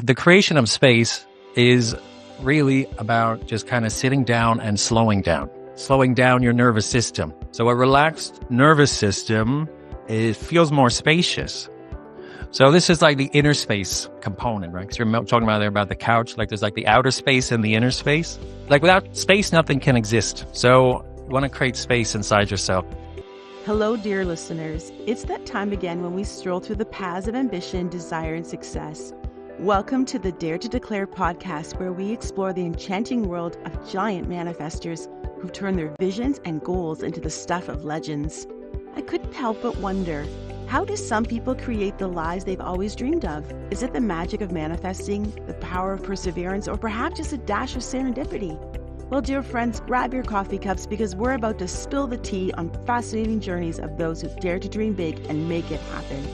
the creation of space is really about just kind of sitting down and slowing down your nervous system. So a relaxed nervous system, it feels more spacious. So this is like the inner space component, right? Because you're talking about there about the couch, like there's like the outer space and the inner space. Like without space, nothing can exist. So you want to create space inside yourself. Hello, dear listeners. It's that time again when we stroll through the paths of ambition, desire, and success. Welcome to the Dare to Declare podcast, where we explore the enchanting world of giant manifestors who've turned their visions and goals into the stuff of legends. I couldn't help but wonder, how do some people create the lives they've always dreamed of? Is it the magic of manifesting, the power of perseverance, or perhaps just a dash of serendipity? Well, dear friends, grab your coffee cups because we're about to spill the tea on fascinating journeys of those who dare to dream big and make it happen.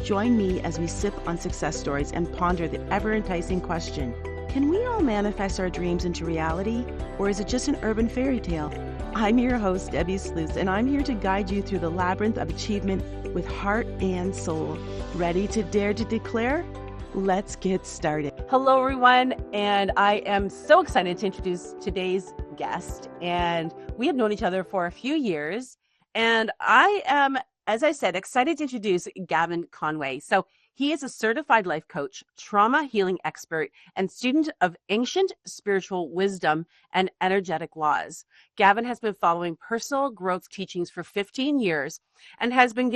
Join me as we sip on success stories and ponder the ever-enticing question, can we all manifest our dreams into reality, or is it just an urban fairy tale? I'm your host, Debbi Sluice, and I'm here to guide you through the labyrinth of achievement with heart and soul. Ready to dare to declare? Let's get started. Hello, everyone, and I am so excited to introduce today's guest. And we have known each other for a few years, and I am, as I said, excited to introduce Gavin Conway. So he is a certified life coach, trauma healing expert, and student of ancient spiritual wisdom and energetic laws. Gavin has been following personal growth teachings for 15 years and has been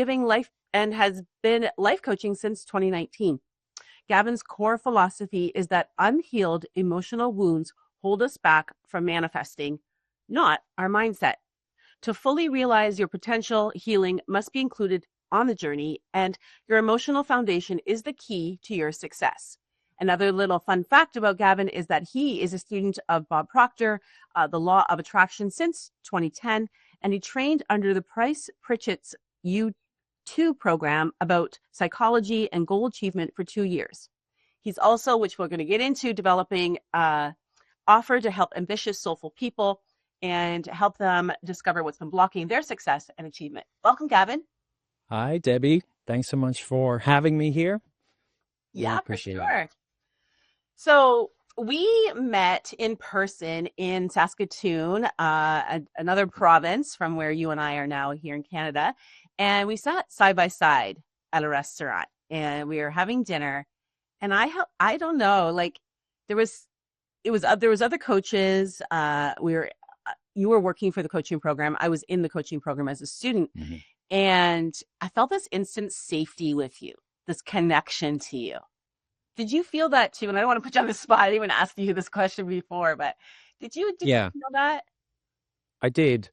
life coaching since 2019. Gavin's core philosophy is that unhealed emotional wounds hold us back from manifesting, not our mindset. To fully realize your potential, healing must be included on the journey, and your emotional foundation is the key to your success. Another little fun fact about Gavin is that he is a student of Bob Proctor, the Law of Attraction, since 2010, and he trained under the Price Pritchett's U2 program about psychology and goal achievement for 2 years. He's also, which we're going to get into, developing offer to help ambitious, soulful people and help them discover what's been blocking their success and achievement. Welcome, Gavin. Hi, Debbie. Thanks so much for having me here. Yeah, for sure. It. So we met in person in Saskatoon, another province from where you and I are now here in Canada. And we sat side by side at a restaurant and we were having dinner. And I don't know, like there was other coaches. You were working for the coaching program. I was in the coaching program as a student. Mm-hmm. And I felt this instant safety with you, this connection to you. Did you feel that too? And I don't want to put you on the spot. I didn't even ask you this question before, but did you feel that? I did.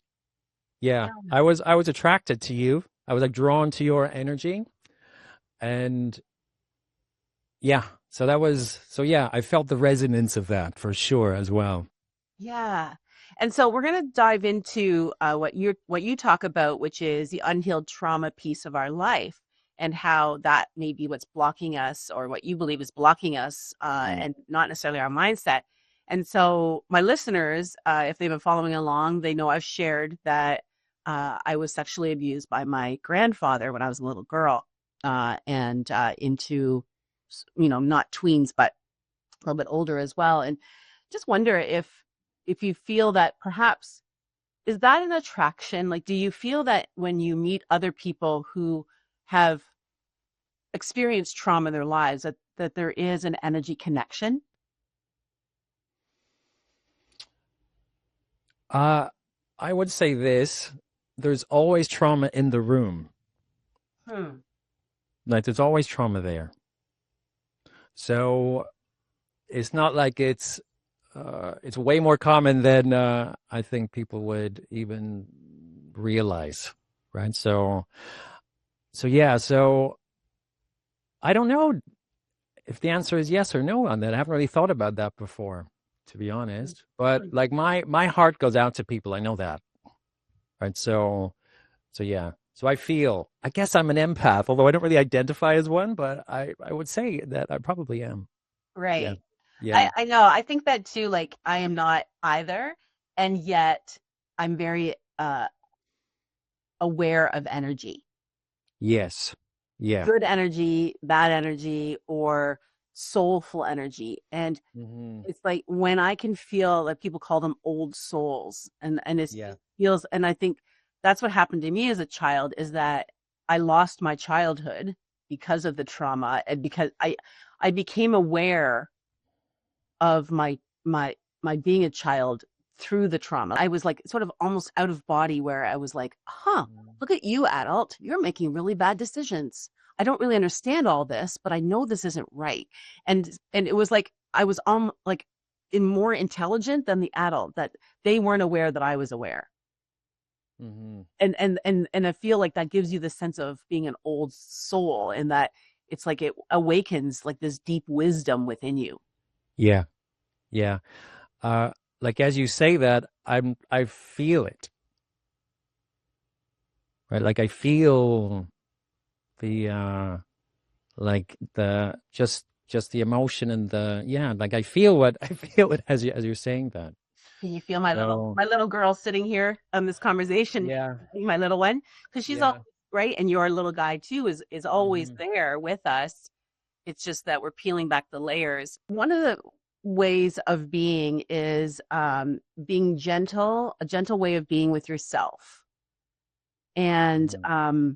Yeah. I was attracted to you. I was like drawn to your energy. And I felt the resonance of that for sure as well. Yeah. And so we're going to dive into what you talk about, which is the unhealed trauma piece of our life and how that may be what's blocking us, or what you believe is blocking us, and not necessarily our mindset. And so my listeners, if they've been following along, they know I've shared that I was sexually abused by my grandfather when I was a little girl, and into, not tweens, but a little bit older as well. And just wonder if you feel that perhaps, is that an attraction? Like, do you feel that when you meet other people who have experienced trauma in their lives, that there is an energy connection? I would say this, there's always trauma in the room. Like there's always trauma there. So it's not like it's way more common than I think people would even realize, right? So I don't know if the answer is yes or no on that. I haven't really thought about that before, to be honest. But like my heart goes out to people. I know that, right? So yeah. So I guess I'm an empath, although I don't really identify as one, but I would say that I probably am. Right. Yeah. Yeah. I know. I think that too, like I am not either. And yet I'm very aware of energy. Yes. Yeah. Good energy, bad energy, or soulful energy. And Mm-hmm. it's like when I can feel, like people call them old souls, and it Yeah. feels, and I think that's what happened to me as a child, is that I lost my childhood because of the trauma, and because I became aware of my being a child through the trauma. I was like sort of almost out of body, where I was like, huh, look at you, adult. You're making really bad decisions. I don't really understand all this, but I know this isn't right. And it was like I was on like in more intelligent than the adult, that they weren't aware that I was aware. Mm-hmm. And I feel like that gives you the sense of being an old soul, and that it's like it awakens like this deep wisdom within you. Yeah. Yeah. Uh, like as you say that, I feel it, right? Like I feel the like the just the emotion and the yeah, like I feel what I feel it as you're saying that. Can you feel my little So my little girl sitting here on this conversation, yeah, my little one? Because she's all yeah. right, and your little guy too is always Hmm. there with us. It's just that we're peeling back the layers. One of the ways of being is being gentle, a gentle way of being with yourself. And Hmm.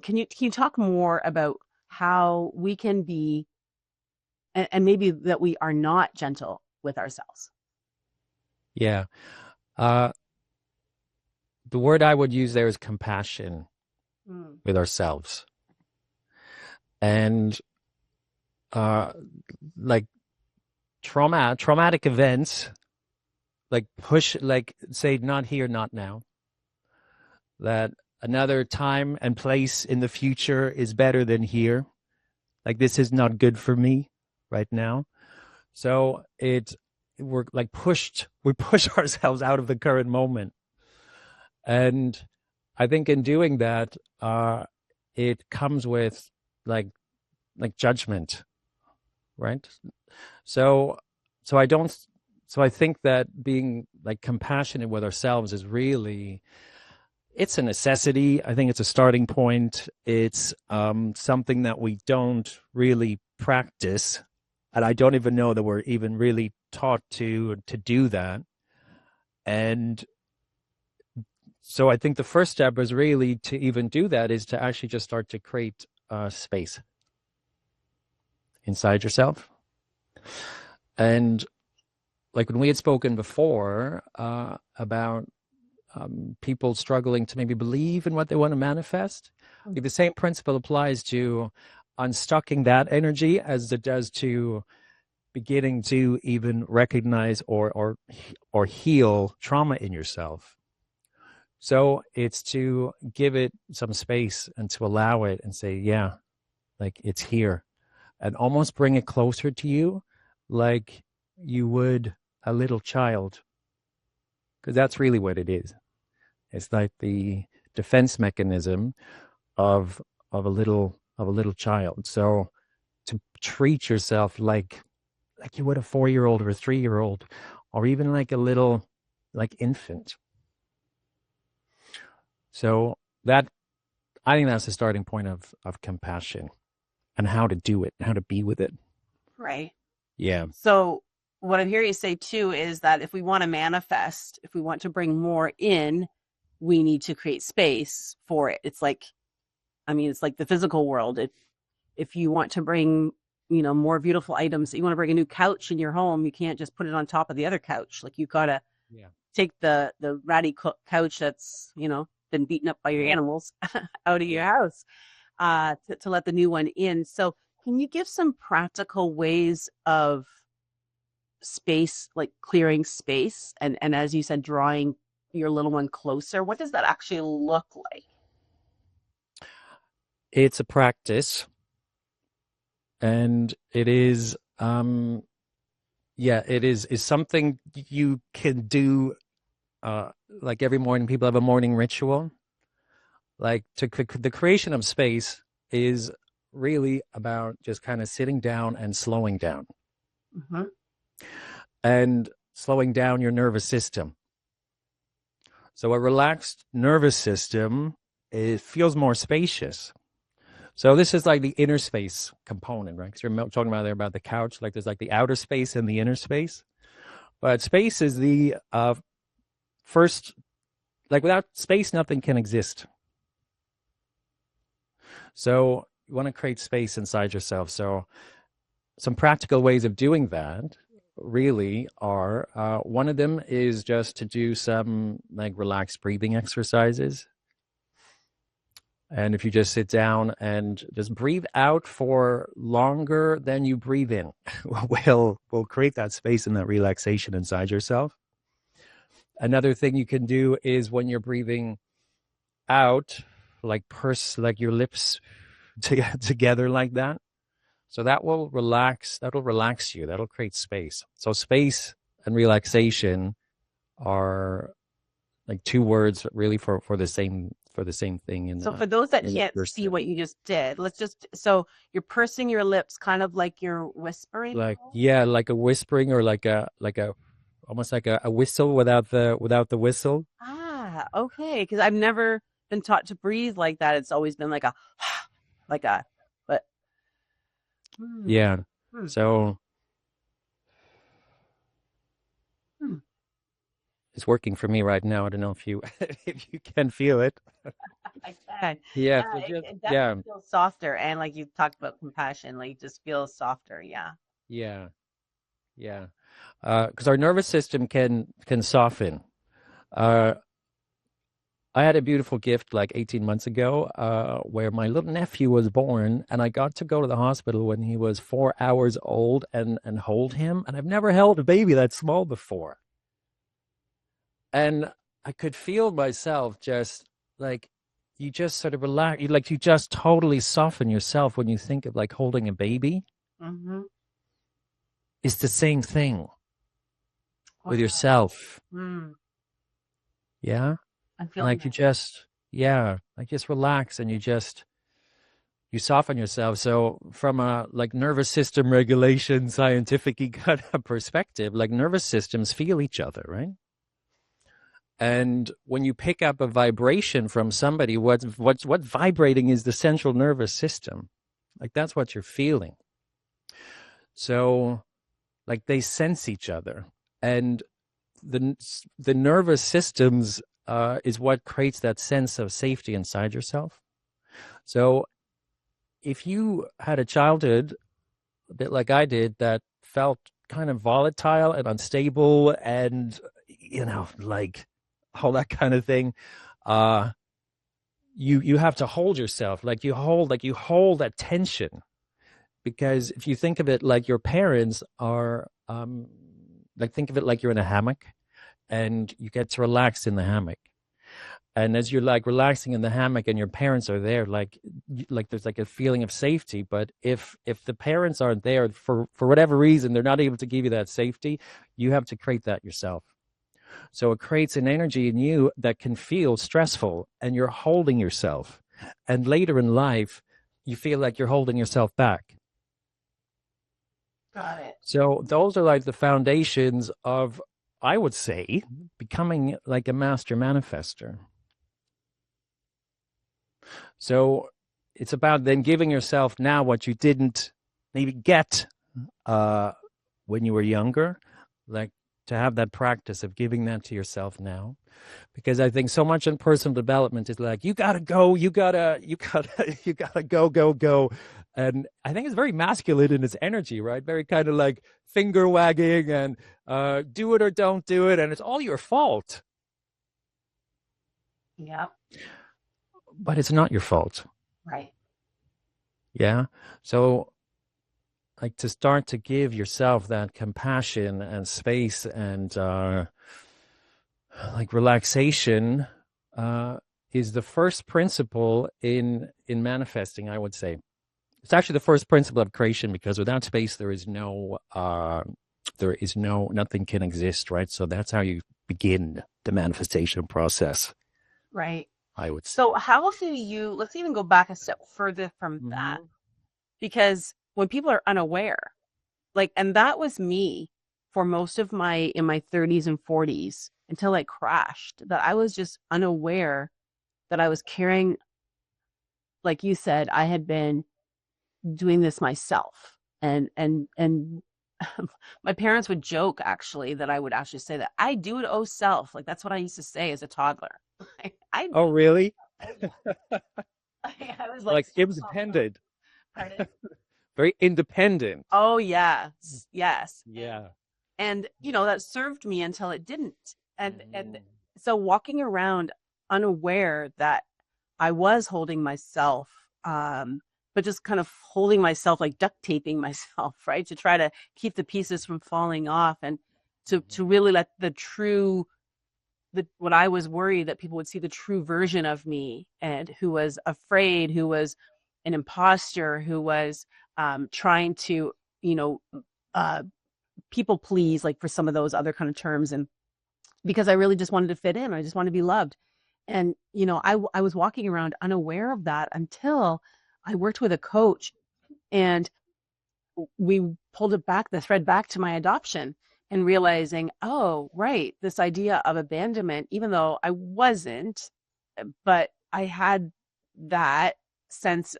can you talk more about how we can be, and maybe that we are not gentle with ourselves? Yeah. Uh, the word I would use there is compassion Mm. with ourselves. And uh, like traumatic events, like push, like say, not here, not now. That another time and place in the future is better than here. Like this is not good for me right now. So we're like we push ourselves out of the current moment. And I think in doing that, it comes with like judgment, right? So so I don't so I think that being like compassionate with ourselves is really it's a necessity. I think it's a starting point. It's something that we don't really practice, and I don't even know that we're even really taught to do that. And so I think the first step is really to even do that is to actually just start to create space inside yourself. And like when we had spoken before about people struggling to maybe believe in what they want to manifest, the same principle applies to unstucking that energy as it does to beginning to even recognize or heal trauma in yourself. So it's to give it some space and to allow it and say, yeah, like it's here, and almost bring it closer to you like you would a little child, because that's really what it is. It's like the defense mechanism of of a little child. So to treat yourself like you would a 4-year-old or a 3-year-old, or even like a little like infant. So that I think that's the starting point of compassion and how to do it, how to be with it. Right. Yeah. So what I'm hearing you say too is that if we want to manifest, if we want to bring more in, we need to create space for it. It's like, I mean, it's like the physical world. If you want to bring, more beautiful items, you want to bring a new couch in your home, you can't just put it on top of the other couch. Like you gotta Yeah. take the ratty couch that's, been beaten up by your animals out of your Yeah. house, to let the new one in. So can you give some practical ways of space, like clearing space, and as you said, drawing your little one closer? What does that actually look like? It's a practice, and it is yeah, it is something you can do like every morning. People have a morning ritual. Like the creation of space is really about just kind of sitting down and slowing down, Mhm. and slowing down your nervous system. So a relaxed nervous system, it feels more spacious. So this is like the inner space component, right? Because you're talking about there about the couch, like there's like the outer space and the inner space. But space is the first, like without space, nothing can exist. So you want to create space inside yourself. So some practical ways of doing that really are one of them is just to do some like relaxed breathing exercises. And if you just sit down and just breathe out for longer than you breathe in, will create that space and that relaxation inside yourself. Another thing you can do is when you're breathing out, like purse, like your lips together like that. So that'll relax you. That'll create space. So space and relaxation are like two words really for the same thing. So for those that can't see what you just did, so you're pursing your lips, kind of like you're whispering. Like like a whispering or like a almost like a whistle without the whistle. Ah, okay. Because I've never been taught to breathe like that. It's always been like a but yeah. So it's working for me right now. I don't know if you if you can feel it. I can. Yeah. It definitely feels softer, and like you talked about compassion, like just feels softer. Yeah. Yeah. Yeah. Because our nervous system can soften. I had a beautiful gift like 18 months ago where my little nephew was born, and I got to go to the hospital when he was 4 hours old and hold him. And I've never held a baby that small before. And I could feel myself just like, you just sort of relax. You just totally soften yourself when you think of like holding a baby. Mm-hmm. It's the same thing with yourself. Yeah. I feel like you just relax and you soften yourself. So from a like nervous system regulation scientific kind of perspective, like nervous systems feel each other, right? And when you pick up a vibration from somebody, what vibrating is the central nervous system. Like that's what you're feeling. So like they sense each other, and the nervous systems is what creates that sense of safety inside yourself. So if you had a childhood a bit like I did that felt kind of volatile and unstable and, like all that kind of thing, you have to hold yourself, like you hold that tension. Because if you think of it like your parents are, like think of it like you're in a hammock and you get to relax in the hammock. And as you're like relaxing in the hammock and your parents are there, like there's like a feeling of safety. But if the parents aren't there for whatever reason, they're not able to give you that safety, you have to create that yourself. So it creates an energy in you that can feel stressful, and you're holding yourself. And later in life, you feel like you're holding yourself back. Got it. So those are like the foundations of, I would say, becoming like a master manifester. So it's about then giving yourself now what you didn't maybe get when you were younger, like to have that practice of giving that to yourself now. Because I think so much in personal development is like, you gotta go, you gotta go. And I think it's very masculine in its energy, right? Very kind of like finger wagging and do it or don't do it. And it's all your fault. Yeah. But it's not your fault. Right. Yeah. So like to start to give yourself that compassion and space and like relaxation is the first principle in manifesting, I would say. It's actually the first principle of creation, because without space, nothing can exist, right? So that's how you begin the manifestation process. Right. I would say. So how do you, let's even go back a step further from that, because when people are unaware, like, and that was me for most of in my 30s and 40s until I crashed, that I was just unaware that I was carrying like you said, I had been doing this myself. And my parents would joke actually that I would actually say that I do it oh self. Like that's what I used to say as a toddler. I Oh, really? oh yeah. I was like Like so self-taught. independent, Pardon? very independent. Oh yes, yes. Yeah. And that served me until it didn't. And Mm. so walking around unaware that I was holding myself, but just kind of holding myself, like duct taping myself, right, to try to keep the pieces from falling off, and to really let the what I was worried that people would see the true version of me, and who was afraid, who was an imposter, who was trying to, you know, uh, people please, like for some of those other kind of terms, and because I really just wanted to fit in, I just wanted to be loved. And I was walking around unaware of that until I worked with a coach, and we pulled the thread back to my adoption, and realizing, oh, right, this idea of abandonment, even though I wasn't, but I had that sense,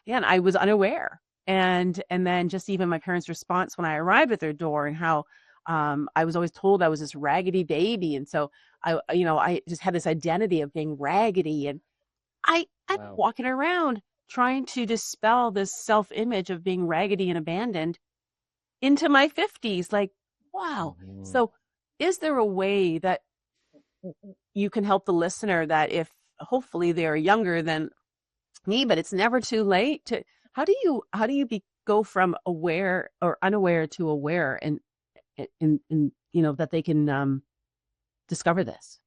and I was unaware. And then just even my parents' response when I arrived at their door, and how I was always told I was this raggedy baby. And so I just had this identity of being raggedy, and I'm Wow. walking around trying to dispel this self-image of being raggedy and abandoned into my 50s. Like, wow. Mhm. So is there a way that you can help the listener, that if hopefully they're younger than me, but it's never too late to, how do you go from aware or unaware to aware, and that they can discover this?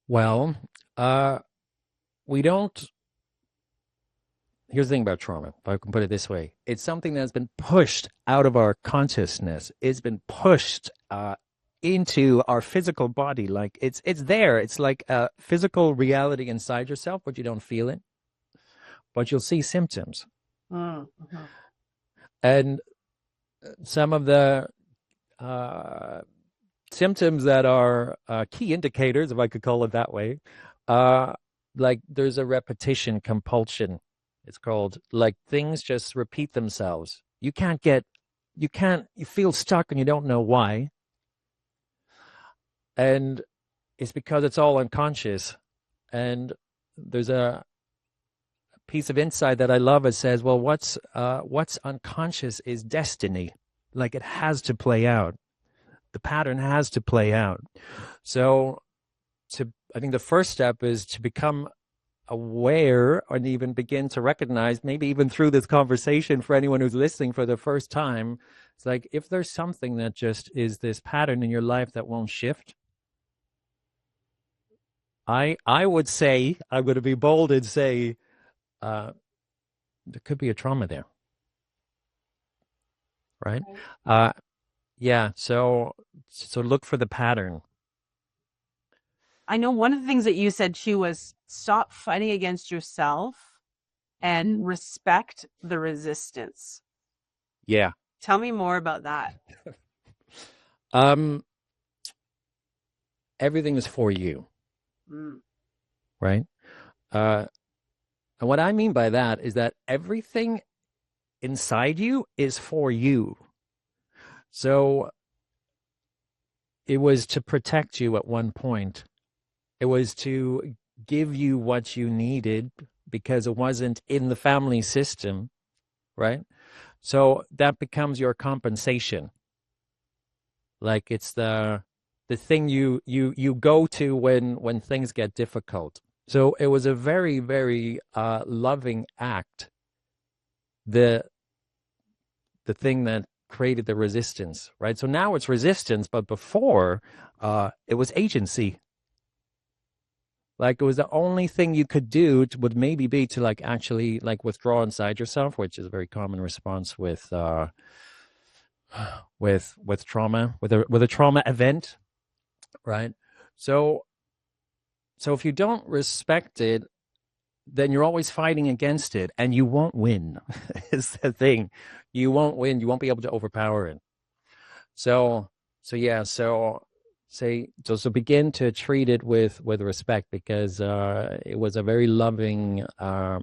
Well, uh, we don't. Here's the thing about trauma, if I can put it this way. It's something that's been pushed out of our consciousness. It's been pushed into our physical body. Like it's there. It's like a physical reality inside yourself, but you don't feel it. But you'll see symptoms. Mm-hmm. And some of the uh, symptoms that are key indicators, if I could call it that way, like there's a repetition compulsion. It's called, like things just repeat themselves. You feel stuck and you don't know why. And it's because it's all unconscious. And there's a piece of insight that I love. It says, well, what's unconscious is destiny. Like it has to play out. The pattern has to play out. So I think the first step is to become aware, and even begin to recognize, maybe even through this conversation, for anyone who's listening for the first time, it's like, if there's something that just is this pattern in your life that won't shift, I would say, I'm going to be bold and say, there could be a trauma there, right? Uh, yeah. So look for the pattern. I know one of the things that you said too was stop fighting against yourself and respect the resistance. Yeah. Tell me more about that. Um, everything is for you, Mm. right? And what I mean by that is that everything inside you is for you. So it was to protect you at one point. It was to give you what you needed because it wasn't in the family system, right? So that becomes your compensation. Like it's the thing you go to when things get difficult. So it was a very, very loving act. The thing that created the resistance, right? So now it's resistance, but before it was agency. Like it was the only thing you could do would maybe be to like actually like withdraw inside yourself, which is a very common response with trauma, with a trauma event, right? So if you don't respect it, then you're always fighting against it, and you won't win. Is the thing. You won't win. You won't be able to overpower it. So yeah. So so begin to treat it with respect, because it was a very loving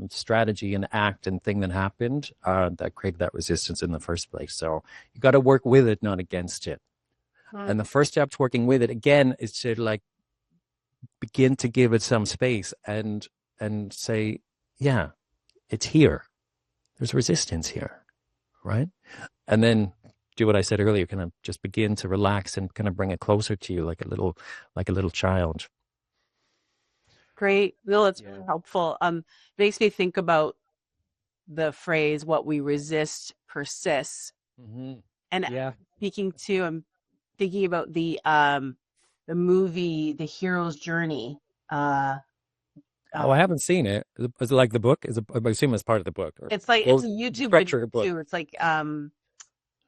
strategy and act and thing that happened that created that resistance in the first place. So you got to work with it, not against it. And the first step to working with it again is to like begin to give it some space and say, yeah, it's here. There's resistance here, right? And then do what I said earlier, kind of just begin to relax and kind of bring it closer to you like a little child. Great. Bill, it's really helpful. Makes me think about the phrase, what we resist persists. Mm-hmm. And Yeah. I'm thinking about the movie, The Hero's Journey. I haven't seen it. Is it like the book? I assume it's part of the book. Or, it's like, it's a YouTube video book. too. It's like, I'm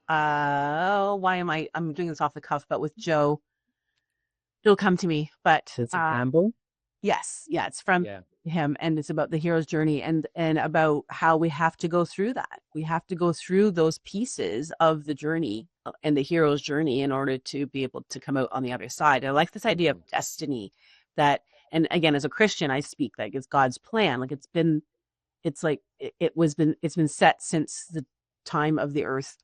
doing this off the cuff, but with Joe, it'll come to me. But Campbell? yes, yeah, it's from him, and it's about the hero's journey and about how we have to go through that. We have to go through those pieces of the journey and the hero's journey in order to be able to come out on the other side. I like this idea of destiny, that, and again, as a Christian, I speak like it's God's plan. Like it's been set since the time of the earth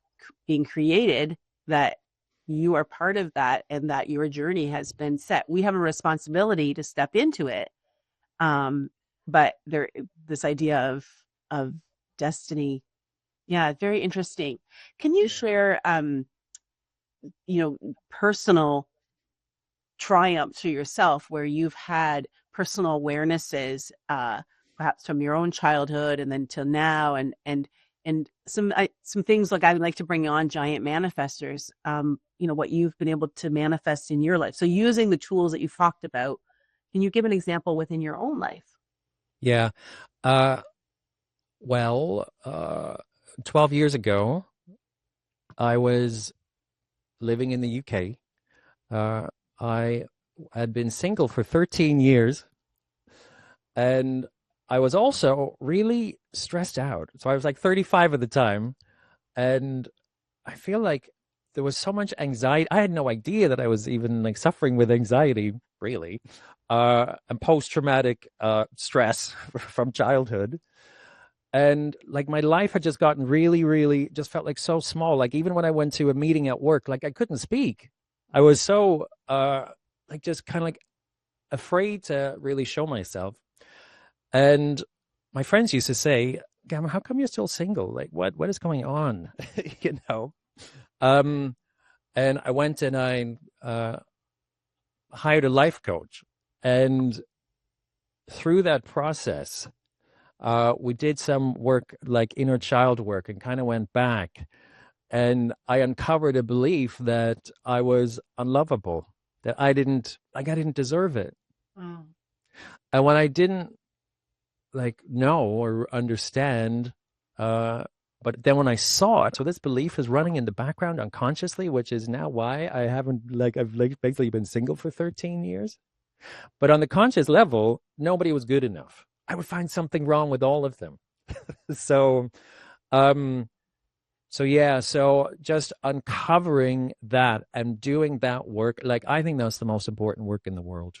being created, that you are part of that and that your journey has been set. We have a responsibility to step into it. But this idea of destiny, yeah, very interesting. Can you share, personal triumphs for yourself where you've had personal awarenesses, perhaps from your own childhood and then till now, and some things, like I would like to bring on giant manifestors, what you've been able to manifest in your life. So using the tools that you've talked about, can you give an example within your own life? Yeah. 12 years ago, I was living in the UK. I had been single for 13 years, and I was also really stressed out. So I was like 35 at the time, and I feel like there was so much anxiety. I had no idea that I was even like suffering with anxiety, really, and post-traumatic stress from childhood. And like my life had just gotten really, really just felt like so small. Like even when I went to a meeting at work, like I couldn't speak. I was so like just kind of like afraid to really show myself. And my friends used to say, Gavin, how come you're still single? Like what is going on? And I went and I hired a life coach. And through that process, we did some work like inner child work and kind of went back. And I uncovered a belief that I was unlovable, that I didn't deserve it. Mm. And when I didn't like know or understand, but then when I saw it, so this belief is running in the background unconsciously, which is now why I've basically been single for 13 years. But on the conscious level, nobody was good enough. I would find something wrong with all of them. So just uncovering that and doing that work, like I think that's the most important work in the world.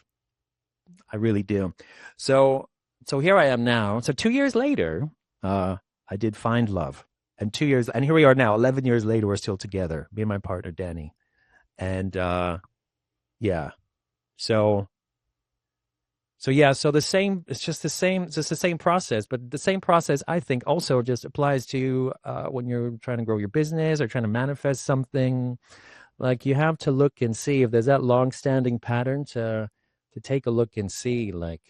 I really do. So here I am now. So 2 years later, I did find love. And here we are now, 11 years later, we're still together, me and my partner, Danny. And so it's just the same process, but the same process I think also just applies to when you're trying to grow your business or trying to manifest something. Like you have to look and see if there's that long-standing pattern to take a look and see like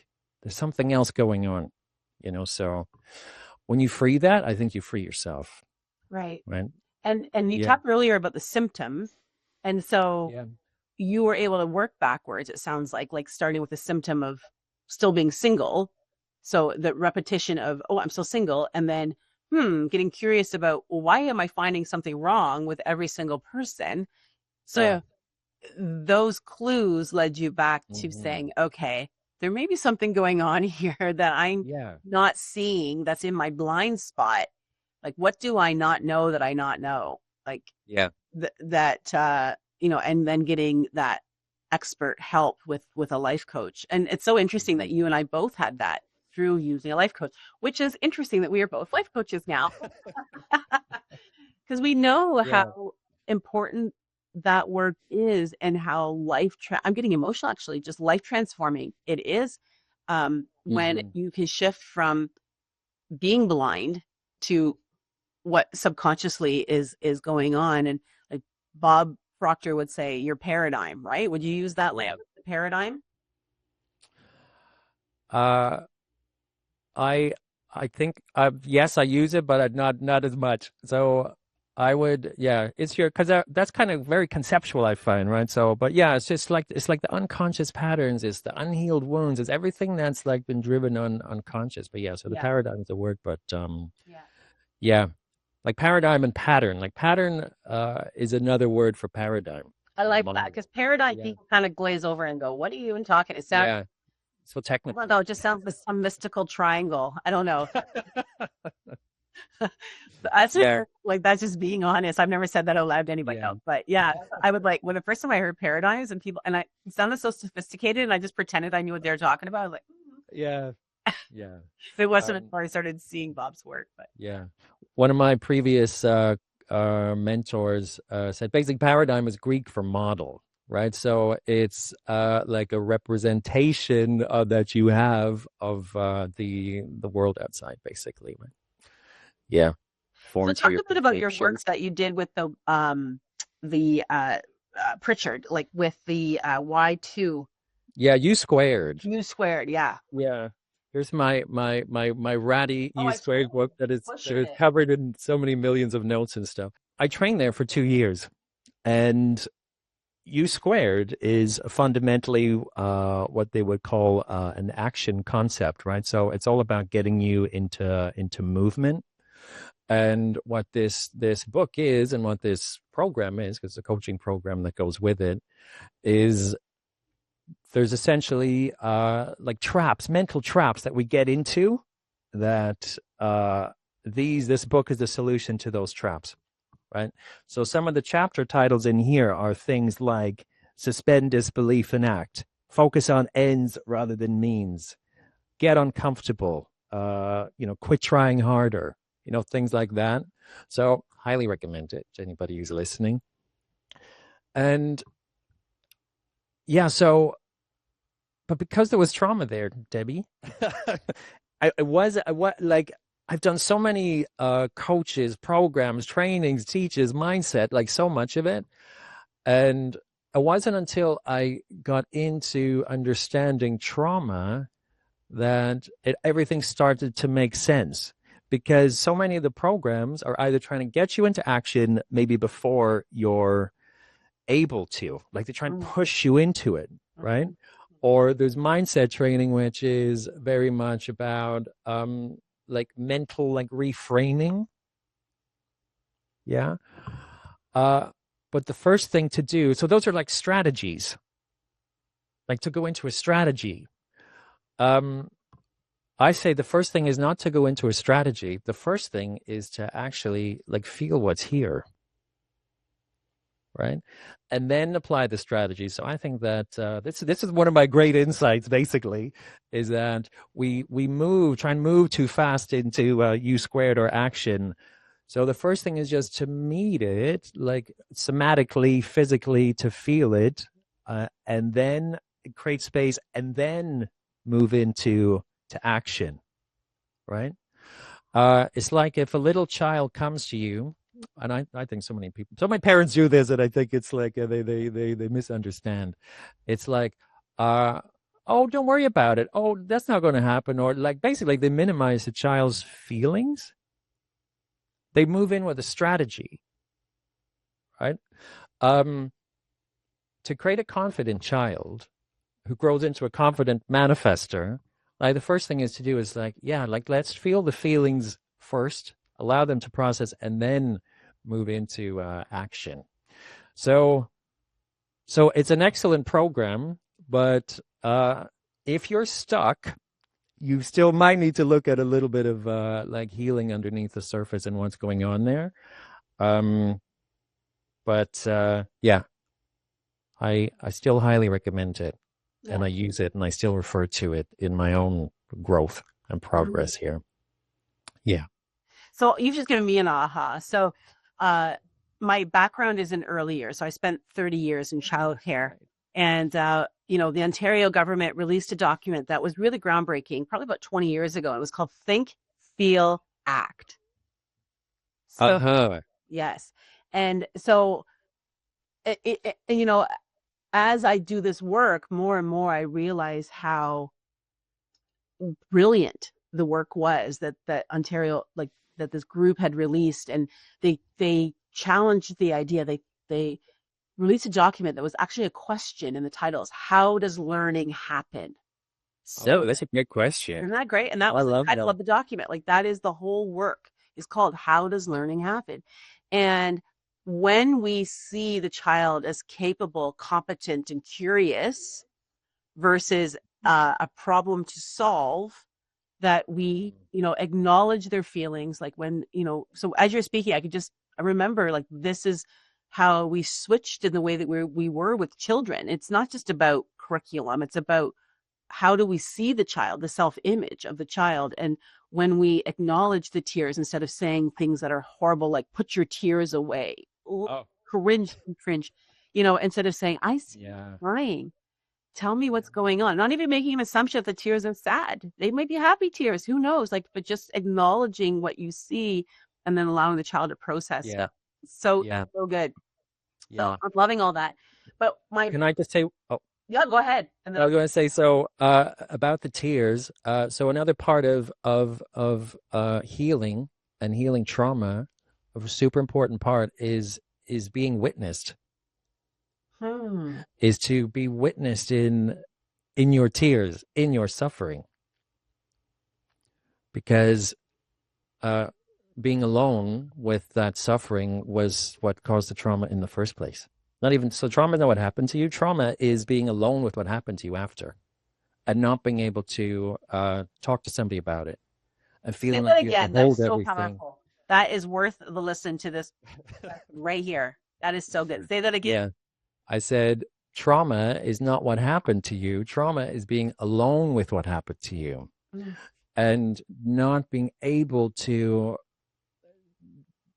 there's something else going on, so when you free that, I think you free yourself. Right. Right. And you talked earlier about the symptoms. And so you were able to work backwards, it sounds like starting with the symptom of still being single. So the repetition of, oh, I'm still single. And then, getting curious about, well, why am I finding something wrong with every single person? So those clues led you back to saying, okay, there may be something going on here that I'm not seeing, that's in my blind spot. Like, what do I not know that I not know? Like, and then getting that expert help with a life coach. And it's so interesting that you and I both had that through using a life coach, which is interesting that we are both life coaches now because we know Yeah. how important that work is and how I'm getting emotional actually, just life transforming it is, when Hmm. you can shift from being blind to what subconsciously is going on. And like Bob Proctor would say, your paradigm, right? Would you use that Yeah. language, paradigm? Uh, I I think yes, I use it, but not as much. So I would, yeah, it's your because that's kind of very conceptual, I find, right? So, but yeah, it's like the unconscious patterns, it's the unhealed wounds, it's everything that's like been driven on unconscious. But yeah, so the Yeah. paradigm is a word, but Yeah. yeah, like paradigm and pattern. Like pattern is another word for paradigm. I like Among that because paradigm yeah, people kind of glaze over and go, "What are you even talking?" It sounds, yeah, so I don't technical. know, it just sounds like some mystical triangle. I don't know. That's just Yeah, like that's just being honest. I've never said that out loud to anybody yeah, else, but yeah, I would like when the first time I heard paradigms and people and I it sounded so sophisticated, and I just pretended I knew what they were talking about. I was like, yeah, yeah. it wasn't Um, until I started seeing Bob's work, but Yeah. One of my previous mentors said basic paradigm is Greek for model, right? So it's like a representation that you have of the world outside, basically, right? Yeah. so Formed through talk your a bit about your perception. works that you did with the Pritchard, like with the Y2 Yeah, U squared. U squared. Yeah. Yeah. Here's my ratty Oh, U I saw squared book you that pushing is it. covered in so many millions of notes and stuff. I trained there for 2 years. And U squared is fundamentally what they would call an action concept, right? So it's all about getting you into movement. And what this book is, and what this program is, because the coaching program that goes with it, is there's essentially like traps, mental traps that we get into. That this book is the solution to those traps, right? So some of the chapter titles in here are things like suspend disbelief and act, focus on ends rather than means, get uncomfortable, quit trying harder, things like that. So highly recommend it to anybody who's listening. And yeah, so, but because there was trauma there, Debbie, I was like, I've done so many coaches, programs, trainings, teaches, mindset, like so much of it. And it wasn't until I got into understanding trauma that everything started to make sense, because so many of the programs are either trying to get you into action maybe before you're able to, like they try and push you into it, right? Mhm. Or there's mindset training, which is very much about like mental, like reframing. Yeah. Uh, but the first thing to do, so those are like strategies, like to go into a strategy. Um, I say the first thing is not to go into a strategy. The first thing is to actually like feel what's here, right? And then apply the strategy. So I think that this is one of my great insights. Basically, is that we try and move too fast into U squared or action. So the first thing is just to meet it, like somatically, physically, to feel it, and then create space, and then move into to action. Right? It's like if a little child comes to you, and I think so many people, so my parents do this, and I think it's like they misunderstand. It's like, oh, don't worry about it. Oh, that's not going to happen. Or like basically they minimize the child's feelings. They move in with a strategy, right? Um, to create a confident child who grows into a confident manifester, like the first thing is to do is like, yeah, like let's feel the feelings first, allow them to process, and then move into action. So, so it's an excellent program, but if you're stuck, you still might need to look at a little bit of like healing underneath the surface and what's going on there. Um, but yeah, I still highly recommend it, and Yeah. I use it, and I still refer to it in my own growth and progress here. Yeah. So you've just given me an aha. So uh, my background is in early years. So I spent 30 years in childcare. And, the Ontario government released a document that was really groundbreaking, probably about 20 years ago. It was called Think, Feel, Act. So, Uh-huh. yes. And so, as I do this work more and more, I realize how brilliant the work was that Ontario, like that this group had released, and they challenged the idea. They released a document that was actually a question in the titles. How does learning happen? Oh, So that's a great question. isn't that great? And that I was the love title that. of the document. Like that is the whole work is called How Does Learning Happen? And when we see the child as capable, competent, and curious versus a problem to solve, that we, acknowledge their feelings. Like when, so as you're speaking, I remember like this is how we switched in the way that we were with children. It's not just about curriculum. It's about how do we see the child, the self-image of the child. And when we acknowledge the tears instead of saying things that are horrible, like put your tears away, Oh, cringe, instead of saying, I see you yeah. crying. Tell me what's going on. Not even making an assumption that the tears are sad. They might be happy tears. Who knows? Like, but just acknowledging what you see and then allowing the child to process Yeah. stuff. So, Yeah. so good. So Yeah. I'm loving all that. But Can I just say, yeah, go ahead. And I then was going to say, so about the tears. So another part of healing and healing trauma, a super important part is being witnessed, is to be witnessed in your tears, in your suffering, because being alone with that suffering was what caused the trauma in the first place. Not even so, trauma is not what happened to you. Trauma is being alone with what happened to you after, and not being able to talk to somebody about it, and say feeling that like you have to again. That is hold so everything. powerful. That is worth the listen to this right here. That is so good. Say that again. Yeah, I said trauma is not what happened to you. Trauma is being alone with what happened to you, Mm. and not being able to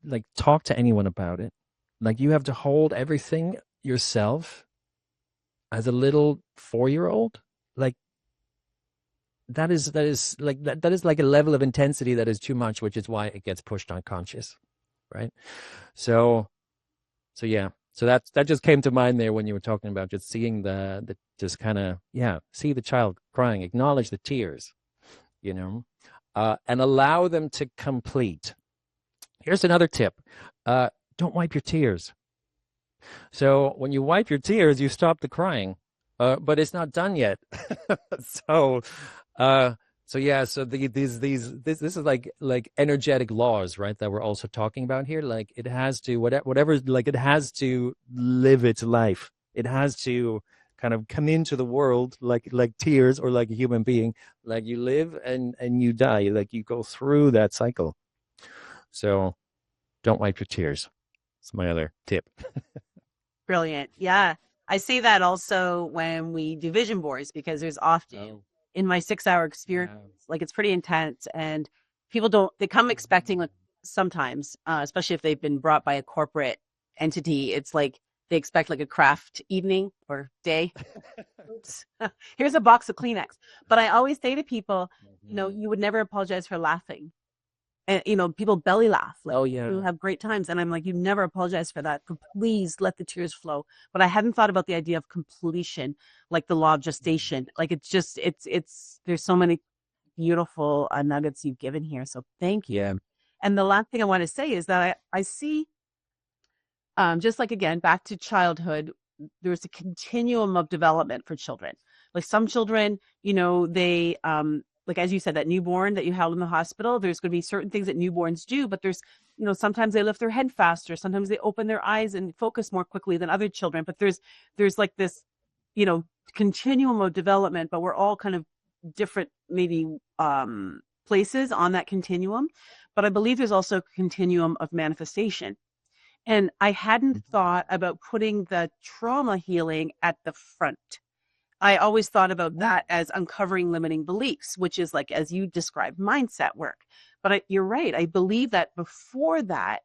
like talk to anyone about it. Like you have to hold everything yourself as a little 4-year old. Like that is like a level of intensity that is too much, which is why it gets pushed unconscious, right? So yeah. So that just came to mind there when you were talking about just seeing the just kind of, yeah, see the child crying, acknowledge the tears, and allow them to complete. Here's another tip. Don't wipe your tears. So when you wipe your tears, you stop the crying, but it's not done yet. so, uh, so yeah, so this is like energetic laws, right? That we're also talking about here. Like it has to whatever, like it has to live its life. It has to kind of come into the world like tears, or like a human being. Like you live and you die. Like you go through that cycle. So don't wipe your tears. It's my other tip. Brilliant. Yeah. I say that also when we do vision boards because there's often in my 6-hour experience, like it's pretty intense and they come expecting like sometimes, especially if they've been brought by a corporate entity, it's like they expect like a craft evening or day. Oops. Here's a box of Kleenex. But I always say to people, you would never apologize for laughing. And people belly laugh, like, Oh yeah. people have great times, and I'm like, you never apologize for that. Please let the tears flow. But I hadn't thought about the idea of completion, like the law of gestation. Like it's there's so many beautiful nuggets you've given here, so thank you. Yeah. And the last thing I want to say is that I see, just like again back to childhood, there's a continuum of development for children. Like some children, they like as you said, that newborn that you held in the hospital, there's going to be certain things that newborns do, but there's, sometimes they lift their head faster, sometimes they open their eyes and focus more quickly than other children. But there's like this, continuum of development, but we're all kind of different, maybe places on that continuum. But I believe there's also a continuum of manifestation. And I hadn't thought about putting the trauma healing at the front. I always thought about that as uncovering limiting beliefs, which is like, as you described, mindset work. But you're right. I believe that before that,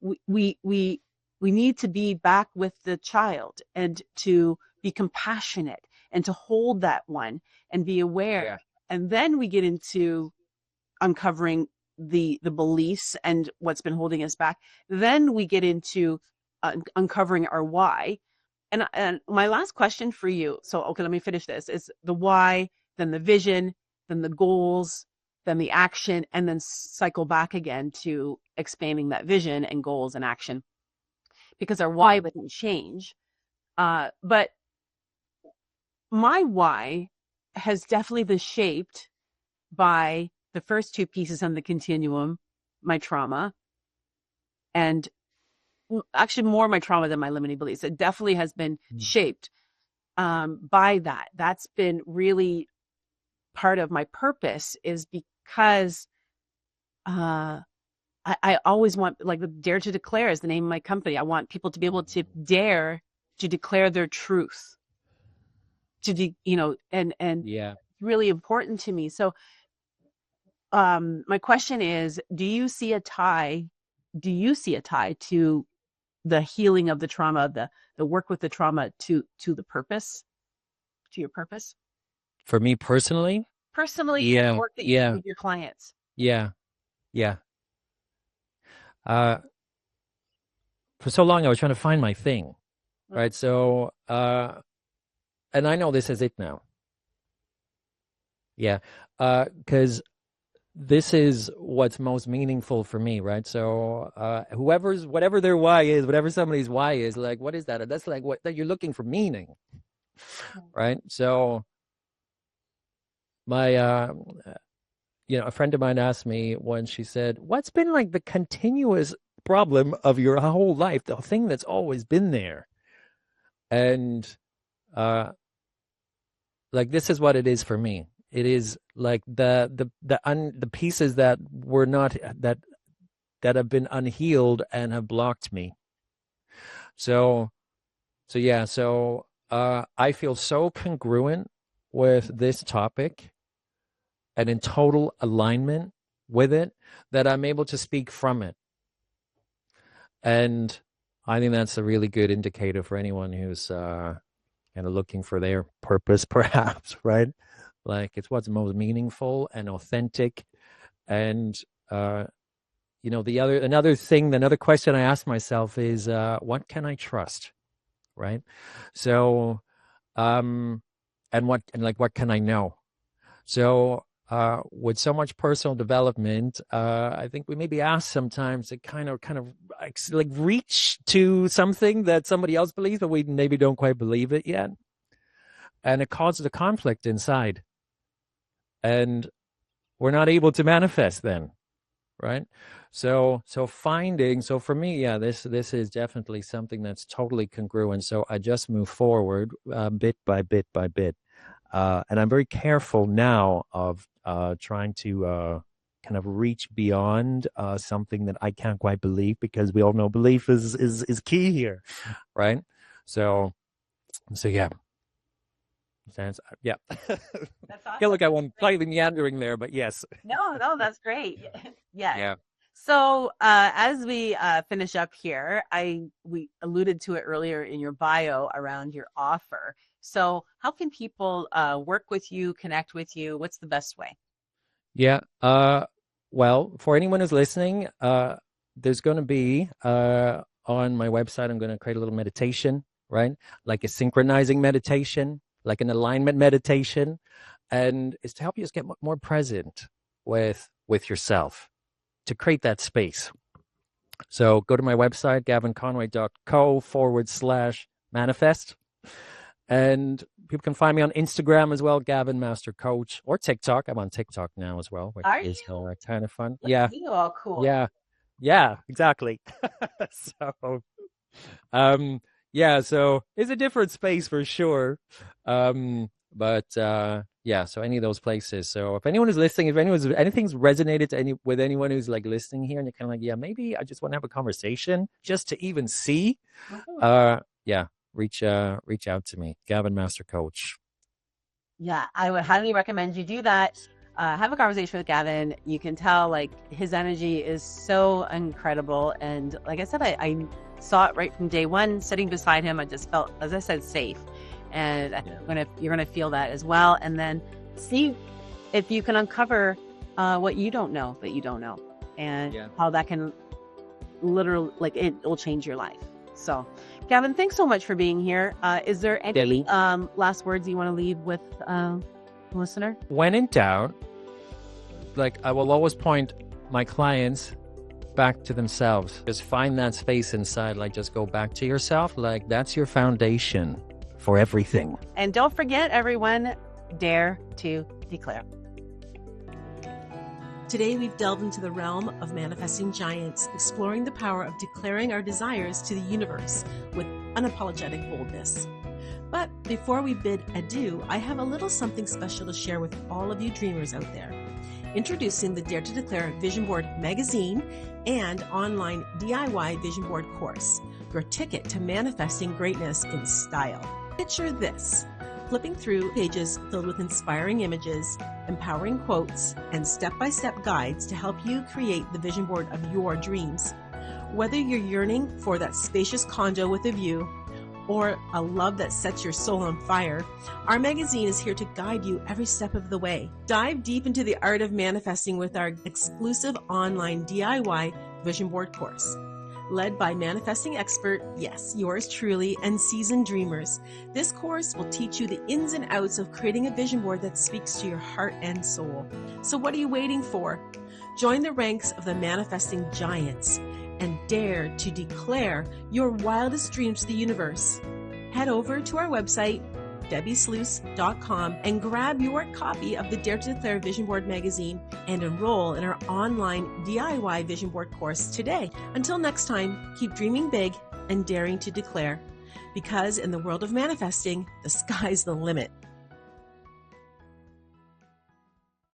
we, we, we, we need to be back with the child and to be compassionate and to hold that one and be aware. Yeah. And then we get into uncovering the beliefs and what's been holding us back. Then we get into uncovering our why. And my last question for you, so okay, let me finish this, is the why, then the vision, then the goals, then the action, and then cycle back again to expanding that vision and goals and action, because our why wouldn't change. But my why has definitely been shaped by the first two pieces on the continuum, my trauma, and actually more my trauma than my limiting beliefs. It definitely has been shaped by that. That's been really part of my purpose, is because I always want, like, the Dare to Declare is the name of my company. I want people to be able to dare to declare their truth, and Yeah. really important to me. So my question is, do you see a tie to the healing of the trauma, the work with the trauma, to the purpose, to your purpose? For me personally, Personally, yeah, the work that you do yeah, with your clients. yeah, yeah. Uh, for so long, I was trying to find my thing, right? So, and I know this is it now. Yeah, because this is what's most meaningful for me, right? So, whatever their why is, whatever somebody's why is, like, what is that? That's like that you're looking for meaning, right? So, my, a friend of mine asked me when, she said, "What's been like the continuous problem of your whole life, the thing that's always been there?" And like, this is what it is for me. It is like the pieces that were not that have been unhealed and have blocked me. So yeah. So I feel so congruent with this topic and in total alignment with it that I'm able to speak from it. And I think that's a really good indicator for anyone who's kind of looking for their purpose, perhaps, right? Like, it's what's most meaningful and authentic. And another question I ask myself is, what can I trust, right? So, what can I know? So, with so much personal development, I think we may be asked sometimes to kind of like reach to something that somebody else believes, but we maybe don't quite believe it yet, and it causes a conflict inside, and we're not able to manifest then, right? So for me, yeah, this is definitely something that's totally congruent. So I just move forward bit by bit by bit. And I'm very careful now of trying to kind of reach beyond something that I can't quite believe, because we all know belief is key here, right? So yeah. Yeah. That's awesome. Yeah, look, I won't slightly meandering there, but yes. No, that's great. Yes. Yeah. So as we finish up here, we alluded to it earlier in your bio around your offer. So how can people work with you, connect with you? What's the best way? Yeah. Well, for anyone who's listening, there's going to be on my website, I'm going to create a little meditation, right? Like a synchronizing meditation, like an alignment meditation, and it's to help you just get more present with yourself, to create that space. So go to my website, gavinconway.co/manifest. And people can find me on Instagram as well, Gavin Master Coach, or TikTok. I'm on TikTok now as well, which is kind of fun. Yeah. All cool. Yeah, exactly. So, yeah, so it's a different space for sure. But yeah, so any of those places. So if anyone is listening, if anything's resonated with anyone who's like listening here, and you're kind of like, yeah, maybe I just want to have a conversation just to even see, yeah, reach out to me, Gavin Master Coach. Yeah, I would highly recommend you do that. Have a conversation with Gavin. You can tell like his energy is so incredible. And like I said, I saw it right from day one, sitting beside him. I just felt, as I said, safe. And you're gonna feel that as well. And then see if you can uncover what you don't know that you don't know, and how that can literally, like, it will change your life. So, Gavin, thanks so much for being here. Is there any last words you want to leave with the listener? When in doubt, like, I will always point my clients back to themselves. Just find that space inside. Like, just go back to yourself. Like, that's your foundation for everything. And don't forget, everyone, dare to declare. Today, we've delved into the realm of manifesting giants, exploring the power of declaring our desires to the universe with unapologetic boldness. But before we bid adieu, I have a little something special to share with all of you dreamers out there. Introducing the Dare to Declare Vision Board magazine and online DIY Vision Board course, your ticket to manifesting greatness in style. Picture this: flipping through pages filled with inspiring images, empowering quotes, and step-by-step guides to help you create the vision board of your dreams. Whether you're yearning for that spacious condo with a view, or a love that sets your soul on fire, our magazine is here to guide you every step of the way. Dive deep into the art of manifesting with our exclusive online DIY vision board course. Led by manifesting expert, yes, yours truly, and seasoned dreamers. This course will teach you the ins and outs of creating a vision board that speaks to your heart and soul. So what are you waiting for? Join the ranks of the manifesting giants and dare to declare your wildest dreams to the universe. Head over to our website, debbisluice.com, and grab your copy of the Dare to Declare Vision Board magazine and enroll in our online DIY Vision Board course today. Until next time, keep dreaming big and daring to declare, because in the world of manifesting, the sky's the limit.